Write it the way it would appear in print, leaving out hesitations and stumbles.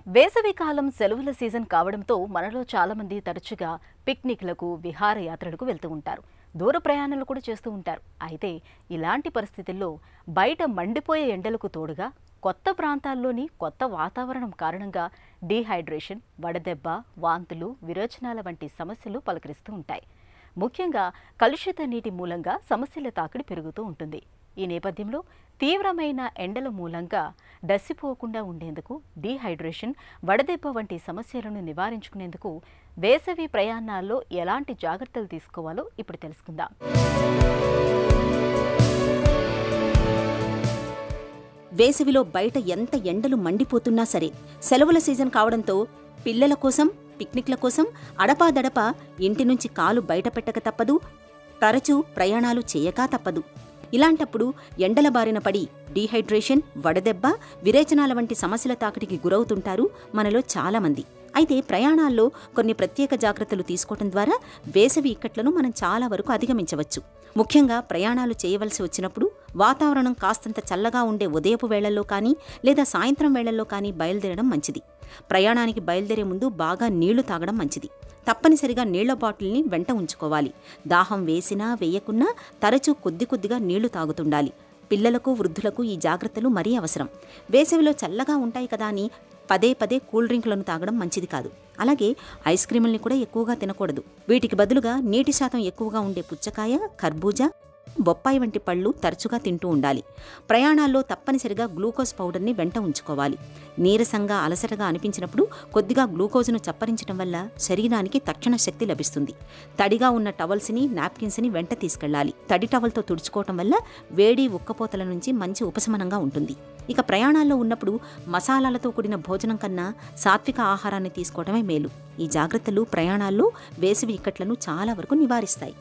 వేసవికాలం సెలవుల సీజన్ కావడంతో మనలో చాలామంది తరచుగా పిక్నిక్లకు, విహారయాత్రలకు వెళ్తూ ఉంటారు. దూర ప్రయాణాలు కూడా చేస్తూ ఉంటారు. అయితే ఇలాంటి పరిస్థితుల్లో బయట మండిపోయే ఎండలకు తోడుగా కొత్త ప్రాంతాల్లోని కొత్త వాతావరణం కారణంగా డీహైడ్రేషన్, వడదెబ్బ, వాంతులు, విరోచనాల వంటి సమస్యలు పలకరిస్తూ ఉంటాయి. ముఖ్యంగా కలుషిత నీటి మూలంగా సమస్యల తాకిడి పెరుగుతూ ఉంటుంది. ఈ నేపథ్యంలో తీవ్రమైన ఎండల మూలంగా డస్సిపోకుండా ఉండేందుకు డీహైడ్రేషన్, వడదెబ్బ వంటి సమస్యలను నివారించుకునేందుకు వేసవి ప్రయాణాల్లో ఎలాంటి జాగ్రత్తలు తీసుకోవాలో ఇప్పుడు తెలుసుకుందాం. వేసవిలో బయట ఎంత ఎండలు మండిపోతున్నా సరే, సెలవుల సీజన్ కావడంతో పిల్లల కోసం, పిక్నిక్ల కోసం అడపాదడపా ఇంటి నుంచి కాలు బయటపెట్టక తప్పదు, తరచూ ప్రయాణాలు చేయక తప్పదు. ఇలాంటప్పుడు ఎండల బారిన పడి డీహైడ్రేషన్, వడదెబ్బ, విరేచనాల వంటి సమస్యల తాకిడికి గురవుతుంటారు మనలో చాలామంది. అయితే ప్రయాణాల్లో కొన్ని ప్రత్యేక జాగ్రత్తలు తీసుకోవడం ద్వారా వేసవి ఇక్కట్లను మనం చాలా వరకు అధిగమించవచ్చు. ముఖ్యంగా ప్రయాణాలు చేయవలసి వచ్చినప్పుడు వాతావరణం కాస్తంత చల్లగా ఉండే ఉదయపు వేళల్లో కానీ లేదా సాయంత్రం వేళల్లో కానీ బయలుదేరడం మంచిది. ప్రయాణానికి బయలుదేరే ముందు బాగా నీళ్లు తాగడం మంచిది. తప్పనిసరిగా నీళ్ల బాటిల్ని వెంట ఉంచుకోవాలి. దాహం వేసినా వేయకున్నా తరచూ కొద్దిగా నీళ్లు తాగుతుండాలి. పిల్లలకు, వృద్ధులకు ఈ జాగ్రత్తలు మరీ అవసరం. వేసవిలో చల్లగా ఉంటాయి కదా అని పదే కూల్ డ్రింకులను తాగడం మంచిది కాదు. అలాగే ఐస్ క్రీముల్ని కూడా ఎక్కువగా తినకూడదు. వీటికి బదులుగా నీటి శాతం ఎక్కువగా ఉండే పుచ్చకాయ, కర్బూజా, బొప్పాయి వంటి పళ్ళు తరచుగా తింటూ ఉండాలి. ప్రయాణాల్లో తప్పనిసరిగా గ్లూకోజ్ పౌడర్ని వెంట ఉంచుకోవాలి. నీరసంగా, అలసటగా అనిపించినప్పుడు కొద్దిగా గ్లూకోజ్ను చప్పరించడం వల్ల శరీరానికి తక్షణ శక్తి లభిస్తుంది. తడిగా ఉన్న టవల్స్ని, నాప్కిన్స్ని వెంట తీసుకెళ్లాలి. తడి టవల్తో తుడుచుకోవటం వల్ల వేడి, ఉక్కపోతల నుంచి మంచి ఉపశమనంగా ఉంటుంది. ఇక ప్రయాణాల్లో ఉన్నప్పుడు మసాలాలతో కూడిన భోజనం కన్నా సాత్విక ఆహారాన్ని తీసుకోవడమే మేలు. ఈ జాగ్రత్తలు ప్రయాణాల్లో వేసవి ఇక్కట్లను చాలా వరకు నివారిస్తాయి.